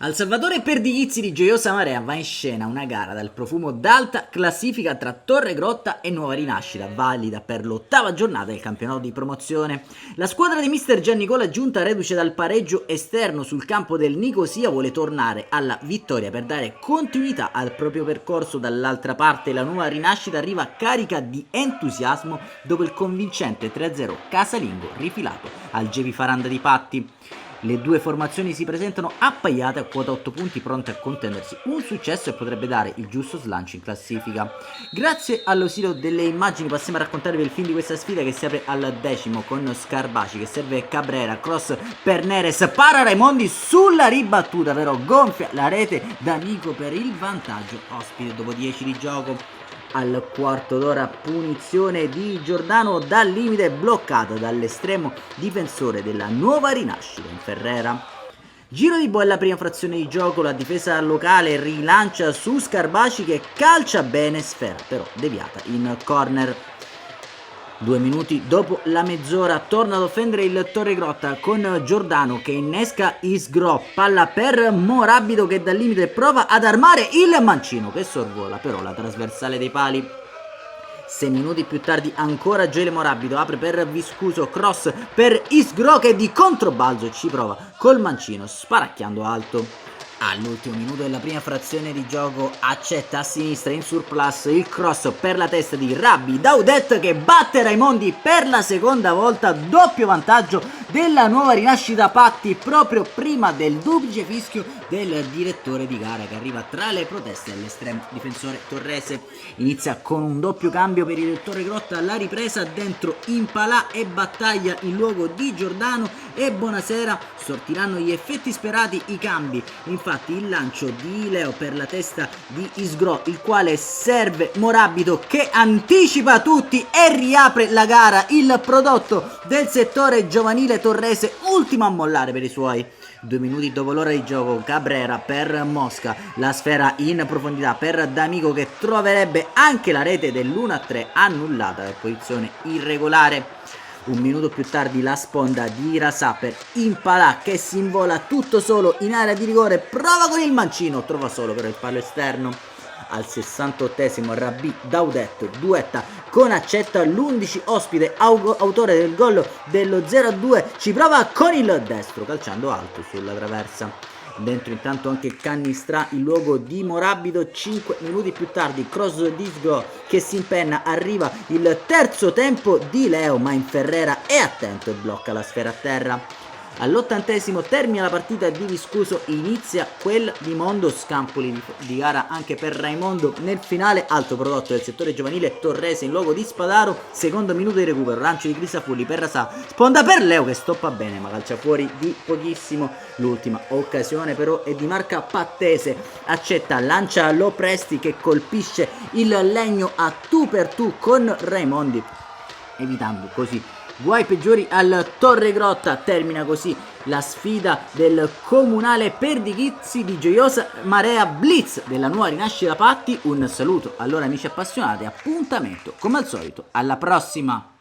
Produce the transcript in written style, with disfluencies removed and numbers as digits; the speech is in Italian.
Al Salvatore Perdighizzi di Gioiosa Marea va in scena una gara dal profumo d'alta classifica tra Torre Grotta e Nuova Rinascita, valida per l'8ª giornata del campionato di promozione. La squadra di mister Giannicola, giunta reduce dal pareggio esterno sul campo del Nicosia, vuole tornare alla vittoria per dare continuità al proprio percorso. Dall'altra parte la Nuova Rinascita arriva carica di entusiasmo dopo il convincente 3-0 casalingo rifilato al Gepi Faranda di Patti. Le due formazioni si presentano appaiate a quota 8 punti, pronte a contendersi un successo e potrebbe dare il giusto slancio in classifica. Grazie all'ausilio delle immagini passiamo a raccontarvi il film di questa sfida, che si apre al 10° con Scarbaci che serve Cabrera, cross per Neres, para Raimondi sulla ribattuta, però gonfia la rete D'Amico per il vantaggio ospite dopo 10 di gioco. Al quarto d'ora punizione di Giordano dal limite, bloccata dall'estremo difensore della Nuova Rinascita in Ferrera. Giro di boa alla prima frazione di gioco, la difesa locale rilancia su Scarbaci che calcia bene, sfera però deviata in corner. 2 minuti dopo la mezz'ora torna ad offendere il Torre Grotta con Giordano che innesca Isgro, palla per Morabido che dal limite prova ad armare il mancino che sorvola però la trasversale dei pali. 6 minuti più tardi ancora Gele Morabido apre per Viscuso, cross per Isgro che di controbalzo ci prova col mancino sparacchiando alto. All'ultimo minuto della prima frazione di gioco accetta a sinistra in surplus il cross per la testa di Rabbi Daudet che batte Raimondi per la seconda volta, doppio vantaggio della Nuova Rinascita Patti proprio prima del duplice fischio del direttore di gara che arriva tra le proteste dell'estremo difensore torrese. Inizia con un doppio cambio per il Torre Grotta, la ripresa dentro Impalà e Battaglia in luogo di Giordano e Bonasera sortiranno gli effetti sperati i cambi. Infatti il lancio di Leo per la testa di Isgro, il quale serve Morabido che anticipa tutti e riapre la gara, il prodotto del settore giovanile torrese ultimo a mollare per i suoi. 2 minuti dopo l'ora di gioco Cabrera per Mosca, la sfera in profondità per D'Amico che troverebbe anche la rete dell'1-3 annullata per posizione irregolare. 1 minuto più tardi la sponda di Rasà per Impalà che si invola tutto solo in area di rigore, prova con il mancino, trova solo però il palo esterno. Al 68esimo Rabbi Daudet duetta con Accetta, l'11 ospite autore del gol dello 0-2 ci prova con il destro calciando alto sulla traversa. Dentro intanto anche Cannistra in luogo di Morabido. 5 minuti più tardi cross di Sgo che si impenna, arriva il terzo tempo di Leo ma in Ferrera è attento e blocca la sfera a terra. All'80esimo termina la partita di Viscuso, inizia quel di Mondo, scampoli di gara anche per Raimondo nel finale, alto prodotto del settore giovanile torrese in luogo di Spadaro. Secondo minuto di recupero, lancio di Crisafulli per Rasà, sponda per Leo che stoppa bene ma calcia fuori di pochissimo. L'ultima occasione però è di marca pattese, Accetta, lancia Lopresti che colpisce il legno a tu per tu con Raimondi, evitando così guai peggiori al Torre Grotta. Termina così la sfida del comunale Perdighizzi di Gioiosa Marea Blitz della Nuova Rinascita Patti. Un saluto allora amici appassionati, appuntamento come al solito alla prossima.